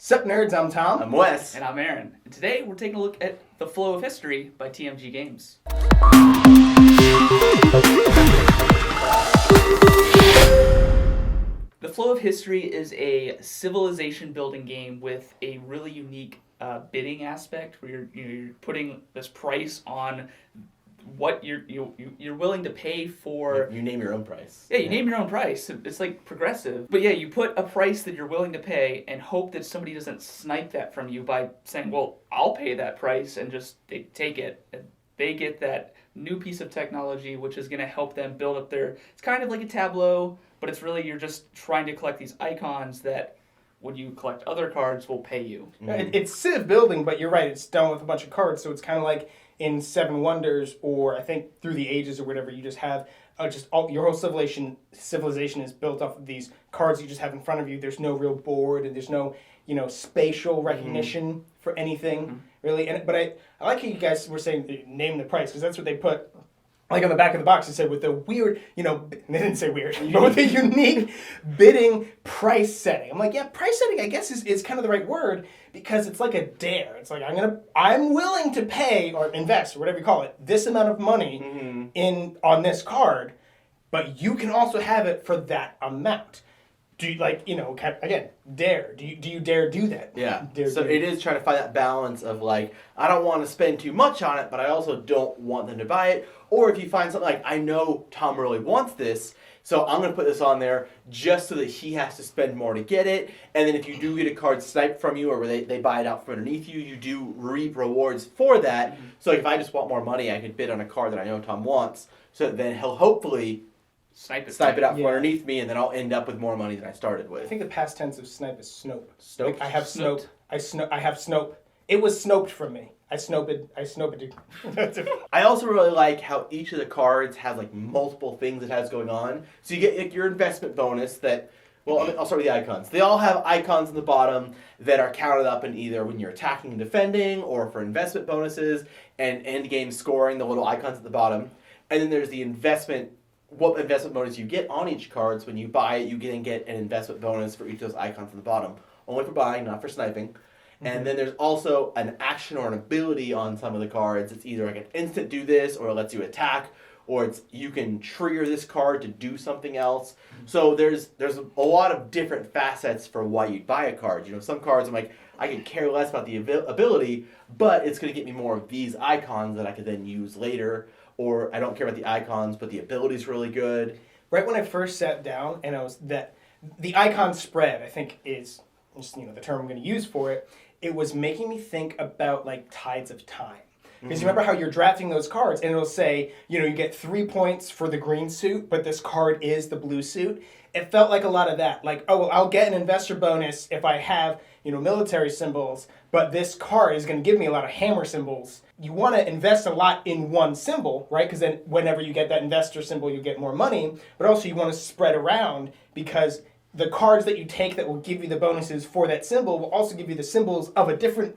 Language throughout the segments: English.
Sup nerds, I'm Tom. I'm Wes. And I'm Aaron. And today we're taking a look at The Flow of History by TMG Games. The Flow of History is a civilization building game with a really unique bidding aspect where you're putting this price on what you're willing to pay for. You name your own price. Yeah, you name your own price. It's like progressive. But yeah, you put a price that you're willing to pay and hope that somebody doesn't snipe that from you by saying, well, I'll pay that price, and just they take it. And they get that new piece of technology which is going to help them build up their... It's kind of like a Tableau, but it's really you're just trying to collect these icons that when you collect other cards will pay you. It's civ building, but you're right, it's done with a bunch of cards, so it's kind of like in Seven Wonders, or I think Through the Ages or whatever. You just have your whole civilization is built off of these cards you just have in front of you. There's no real board, and there's no spatial recognition for anything really. But I like how you guys were saying name the price, because that's what they put. Like on the back of the box, it said with the weird, they didn't say weird, but with the unique bidding price setting. I'm like, yeah, price setting, I guess, is kind of the right word, because it's like a dare. It's like, I'm willing to pay or invest, or whatever you call it, this amount of money on this card, but you can also have it for that amount. Do you, again, dare. Do you dare do that? Yeah. It is trying to find that balance of, I don't want to spend too much on it, but I also don't want them to buy it. Or if you find something like, I know Tom really wants this, so I'm going to put this on there just so that he has to spend more to get it. And then if you do get a card sniped from you, or where they buy it out from underneath you, you do reap rewards for that. So if I just want more money, I could bid on a card that I know Tom wants, so that then he'll hopefully snipe it out from underneath me, and then I'll end up with more money than I started with. I think the past tense of snipe is snope. Snope? I have snope. I have snope. It was snoped from me. I snoped it. I also really like how each of the cards has multiple things it has going on. So you get your investment bonus that, I'll start with the icons. They all have icons in the bottom that are counted up in either when you're attacking and defending, or for investment bonuses and end game scoring, the little icons at the bottom. And then there's the what investment bonus you get on each card. So when you buy it, you can get an investment bonus for each of those icons on the bottom. Only for buying, not for sniping. And then there's also an action or an ability on some of the cards. It's either an instant do this, or it lets you attack, or you can trigger this card to do something else. So there's a lot of different facets for why you'd buy a card. Some cards I'm like, I could care less about the ability, but it's going to get me more of these icons that I could then use later. Or I don't care about the icons, but the ability's really good. Right when I first sat down, and the icon spread, I think, is just the term I'm going to use for it. It was making me think about Tides of Time. Because you remember how you're drafting those cards, and it'll say, you get 3 points for the green suit, but this card is the blue suit. It felt like a lot of that. I'll get an investor bonus if I have, military symbols, but this card is going to give me a lot of hammer symbols. You want to invest a lot in one symbol, right? Because then whenever you get that investor symbol, you get more money. But also you want to spread around, because the cards that you take that will give you the bonuses for that symbol will also give you the symbols of a different,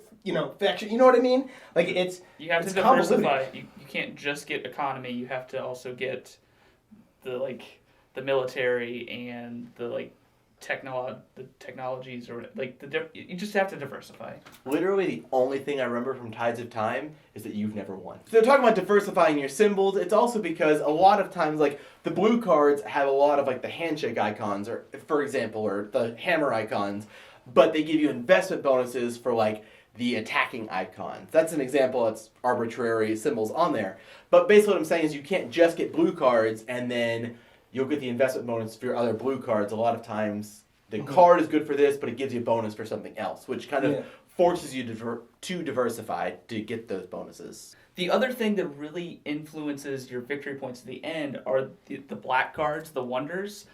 faction. You know what I mean? You have to diversify. You can't just get economy. You have to also get the military and the technologies, or you just have to diversify. Literally the only thing I remember from Tides of Time is that you've never won. So talking about diversifying your symbols, it's also because a lot of times the blue cards have a lot of the handshake icons, or for example, or the hammer icons, but they give you investment bonuses for the attacking icons. That's an example. It's arbitrary symbols on there. But basically what I'm saying is you can't just get blue cards and then you'll get the investment bonus for your other blue cards. A lot of times the card is good for this, but it gives you a bonus for something else, which kind of forces you to diversify to get those bonuses. The other thing that really influences your victory points at the end are the black cards, the wonders.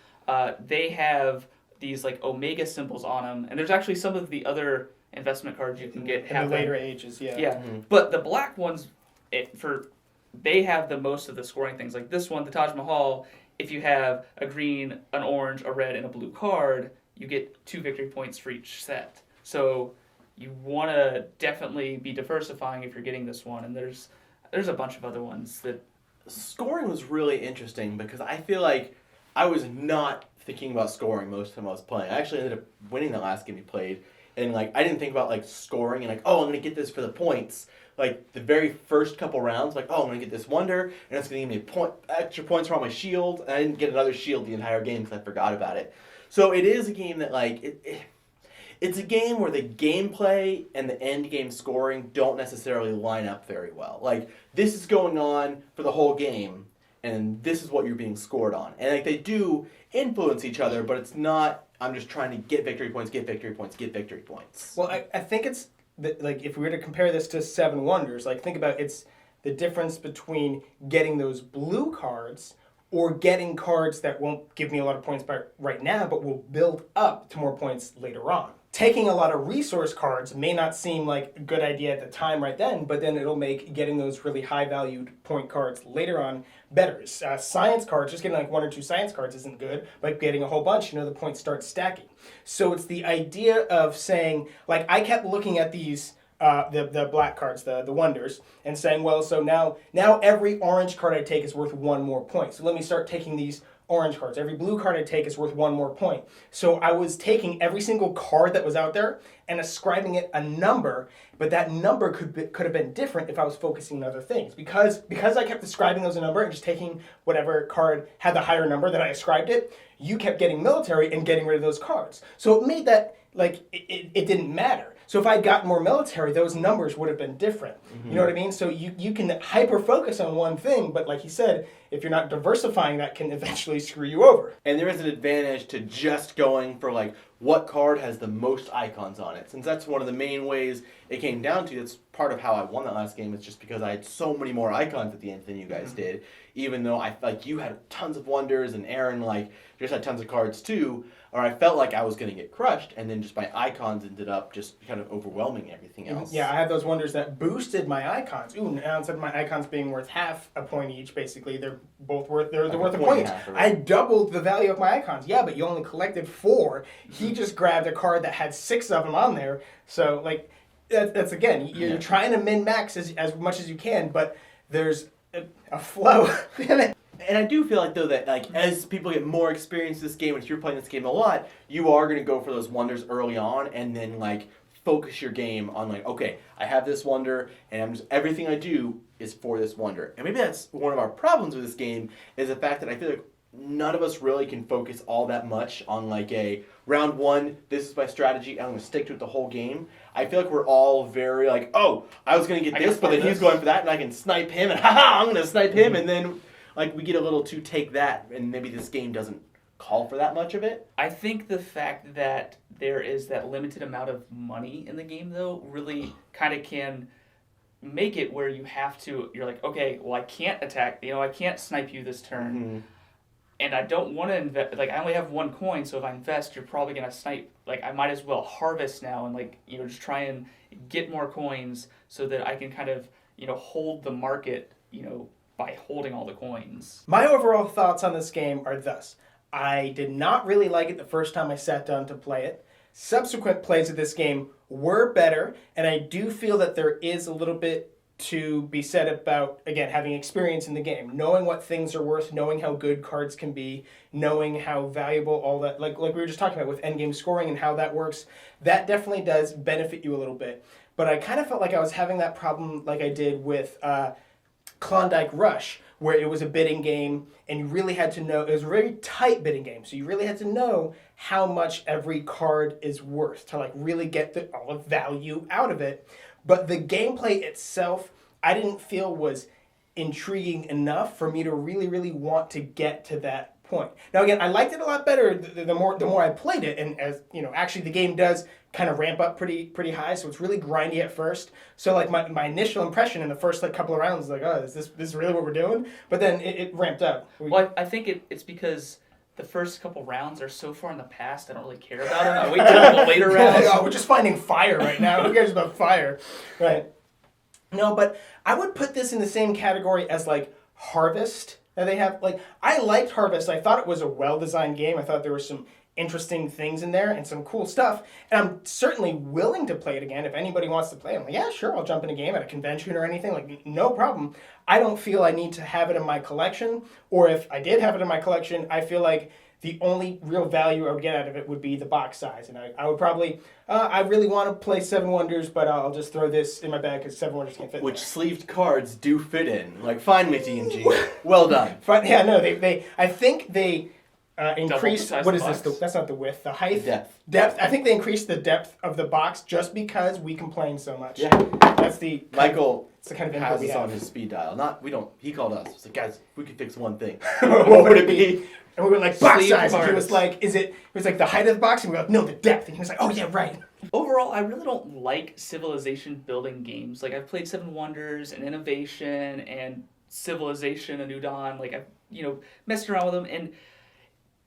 They have these omega symbols on them, and there's actually some of the other investment cards you can get in the later ages. Yeah. But the black ones, they have the most of the scoring things. Like this one, the Taj Mahal. If you have a green, an orange, a red, and a blue card, you get 2 victory points for each set. So you want to definitely be diversifying if you're getting this one. And there's a bunch of other ones that... Scoring was really interesting because I feel like I was not thinking about scoring most of the time I was playing. I actually ended up winning the last game we played. and like I didn't think about like scoring and like, oh, I'm gonna get this for the points. Like the very first couple rounds, like, oh, I'm gonna get this wonder, and it's gonna give me extra points for all my shield, and I didn't get another shield the entire game because I forgot about it. So it is a game that like it's a game where the gameplay and the end game scoring don't necessarily line up very well. Like this is going on for the whole game, and this is what you're being scored on, and like they do influence each other, but it's not. I'm just trying to get victory points, get victory points, get victory points. Well, I think it's like if we were to compare this to Seven Wonders, like think about it's the difference between getting those blue cards or getting cards that won't give me a lot of points right now, but will build up to more points later on. Taking a lot of resource cards may not seem like a good idea at the time right then, but then it'll make getting those really high valued point cards later on better. Science cards, just getting like 1 or 2 science cards isn't good, but getting a whole bunch, the points start stacking. So it's the idea of saying, like I kept looking at these the black cards, the wonders, and saying, well, so now every orange card I take is worth 1 more point. So let me start taking these orange cards. Every blue card I take is worth 1 more point. So I was taking every single card that was out there and ascribing it a number, but that number could have been different if I was focusing on other things. Because I kept ascribing those a number and just taking whatever card had the higher number that I ascribed it, you kept getting military and getting rid of those cards. So it made that, like, it didn't matter. So if I'd gotten more military, those numbers would have been different. Mm-hmm. You know what I mean? So you can hyper-focus on one thing, but like you said, if you're not diversifying, that can eventually screw you over. And there is an advantage to just going for like what card has the most icons on it. Since that's one of the main ways it came down to, that's part of how I won that last game. It's just because I had so many more icons at the end than you guys did. Even though I like you had tons of wonders and Aaron like just had tons of cards too. Or I felt like I was going to get crushed, and then just my icons ended up just kind of overwhelming everything else. Yeah, I had those wonders that boosted my icons. Ooh, now instead of my icons being worth half a point each, basically, they're worth a point. I doubled the value of my icons. Yeah, but you only collected 4. He just grabbed a card that had 6 of them on there. So, like, that's again, you're trying to min-max as much as you can, but there's a flow in it. And I do feel like, though, that like as people get more experience in this game, and if you're playing this game a lot, you are going to go for those wonders early on, and then like focus your game on like, okay, I have this wonder, and everything I do is for this wonder. And maybe that's one of our problems with this game is the fact that I feel like none of us really can focus all that much on like a round 1. This is my strategy. I'm going to stick to it the whole game. I feel like we're all very like, oh, I was going to get this, but then he's going for that, and I can snipe him, and haha, I'm going to snipe him, and then. Like, we get a little too take that, and maybe this game doesn't call for that much of it. I think the fact that there is that limited amount of money in the game, though, really kind of can make it where you have to, you're like, okay, well, I can't attack, I can't snipe you this turn, and I don't want to invest, like, I only have 1 coin, so if I invest, you're probably going to snipe, like, I might as well harvest now and, like, just try and get more coins so that I can kind of, hold the market, by holding all the coins. My overall thoughts on this game are thus. I did not really like it the first time I sat down to play it. Subsequent plays of this game were better, and I do feel that there is a little bit to be said about, again, having experience in the game, knowing what things are worth, knowing how good cards can be, knowing how valuable all that, like we were just talking about with endgame scoring and how that works, that definitely does benefit you a little bit. But I kind of felt like I was having that problem like I did with Klondike Rush, where it was a bidding game, and you really had to know, it was a very tight bidding game, so you really had to know how much every card is worth to like really get all the value out of it. But the gameplay itself, I didn't feel was intriguing enough for me to really, really want to get to that point. Now again, I liked it a lot better the more I played it, and as actually the game does kind of ramp up pretty high, so it's really grindy at first. So like my initial impression in the first like couple of rounds is like, oh, is this really what we're doing? But then it ramped up. Well, I think it's because the first couple rounds are so far in the past, I don't really care about them. I wait till the later rounds. Oh, we're just finding fire right now. Who cares about fire? Right. No, but I would put this in the same category as like Harvest that they have. Like, I liked Harvest. I thought it was a well-designed game. I thought there were some interesting things in there and some cool stuff, and I'm certainly willing to play it again if anybody wants to play it. I'm like, yeah, sure, I'll jump in a game at a convention or anything, like, no problem. I don't feel I need to have it in my collection, or if I did have it in my collection, I feel like the only real value I would get out of it would be the box size. And I would probably, I really want to play Seven Wonders, but I'll just throw this in my bag because Seven Wonders can't fit in Which there. sleeved cards do fit in. Like, fine with D&G. Well done. But, yeah, no, I think they increased, size what of is the this? box? That's not the width, the height. Depth. Depth. I think they increased the depth of the box just because we complain so much. Yeah. That's the Michael it's the kind of input has we us have. on his speed dial. He called us. He's like, guys, we could fix one thing. What would it be? And we were like, box Sleeve size. And he cards. was like, he was like, the height of the box? And we were like, no, the depth. And he was like, oh, yeah, right. Overall, I really don't like civilization building games. Like I've played Seven Wonders and Innovation and Civilization: A New Dawn. Like I've messed around with them, and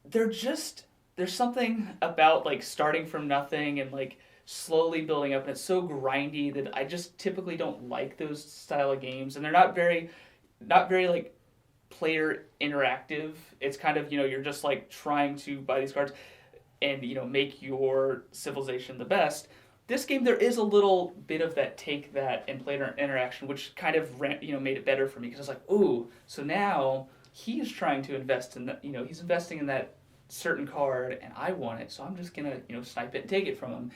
there's something about like starting from nothing and like slowly building up, and it's so grindy that I just typically don't like those style of games, and they're not very like player interactive. It's kind of you're just like trying to buy these cards and make your civilization the best. This game, there is a little bit of that take that and player interaction, which kind of made it better for me, because I was like, ooh, so now he's trying to invest in that. He's investing in that certain card, and I want it, so I'm just gonna snipe it and take it from him.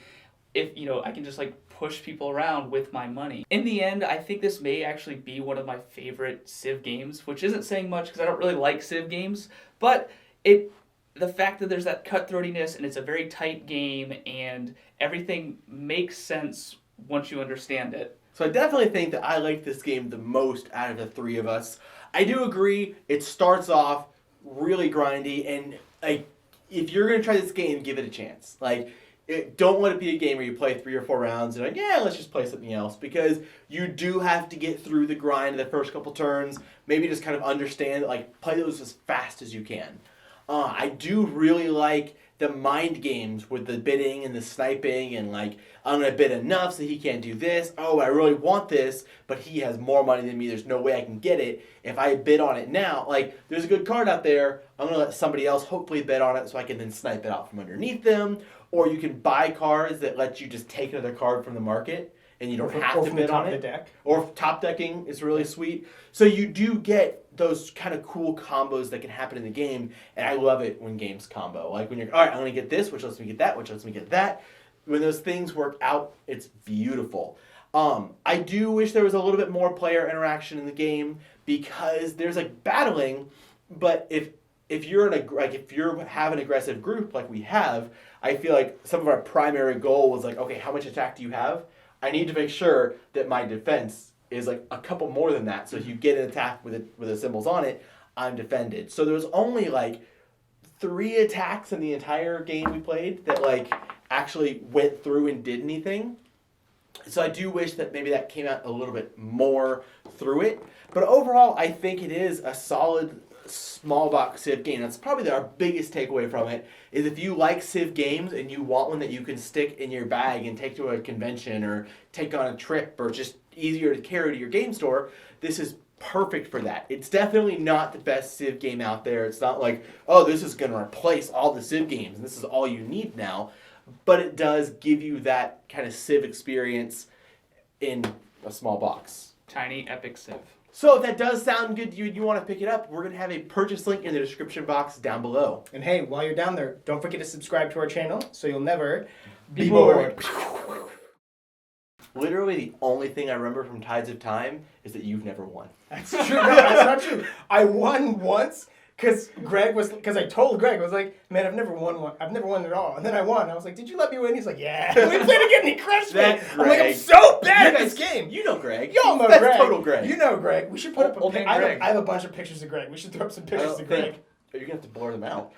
If I can just like push people around with my money. In the end, I think this may actually be one of my favorite Civ games, which isn't saying much because I don't really like Civ games, but the fact that there's that cutthroatiness and it's a very tight game and everything makes sense once you understand it. So I definitely think that I like this game the most out of the three of us. I do agree, it starts off really grindy, and like if you're gonna try this game, give it a chance. Like, don't let it be a game where you play 3 or 4 rounds and like, yeah, let's just play something else, because you do have to get through the grind of the first couple turns. Maybe just kind of understand that, like, play those as fast as you can. I do really like the mind games with the bidding and the sniping and like, I'm going to bid enough so he can't do this. Oh, I really want this, but he has more money than me. There's no way I can get it. If I bid on it now, like, there's a good card out there. I'm going to let somebody else hopefully bid on it so I can then snipe it out from underneath them. Or you can buy cards that let you just take another card from the market and you don't have to bid on it. The deck. Or top decking is really sweet. So you do get those kind of cool combos that can happen in the game, and I love it when games combo. Like when you're, all right, I'm going to get this, which lets me get that, which lets me get that. When those things work out, it's beautiful. I do wish there was a little bit more player interaction in the game, because there's like battling, but if you're if you have an aggressive group like we have, I feel like some of our primary goal was like, okay, how much attack do you have? I need to make sure that my defense is like a couple more than that. So if you get an attack with the symbols on it, I'm defended. So there was only like 3 attacks in the entire game we played that like actually went through and did anything. So I do wish that maybe that came out a little bit more through it. But overall, I think it is a solid small box Civ game. That's probably our biggest takeaway from it, is if you like Civ games and you want one that you can stick in your bag and take to a convention or take on a trip or just easier to carry to your game store, this is perfect for that. It's definitely not the best Civ game out there. It's not like, oh, this is going to replace all the Civ games and this is all you need now. But it does give you that kind of Civ experience in a small box. Tiny epic Civ. So if that does sound good to you and you want to pick it up, we're going to have a purchase link in the description box down below. And hey, while you're down there, don't forget to subscribe to our channel so you'll never Be bored. Literally the only thing I remember from Tides of Time is that you've never won. That's true. No, that's not true. I won once because I told Greg, I was like, man, I've never won one. I've never won at all. And then I won. I was like, did you let me win? He's like, yeah. We played again and he crushed me. That I'm like, I'm Greg. so bad You at this guys- game. You know Greg. Y'all know That's Greg. total Greg. You know Greg. We should put up a Old pic. man Greg. I have a bunch of pictures of Greg. We should throw up some I pictures don't of Greg. think- You're going to have to blur them out.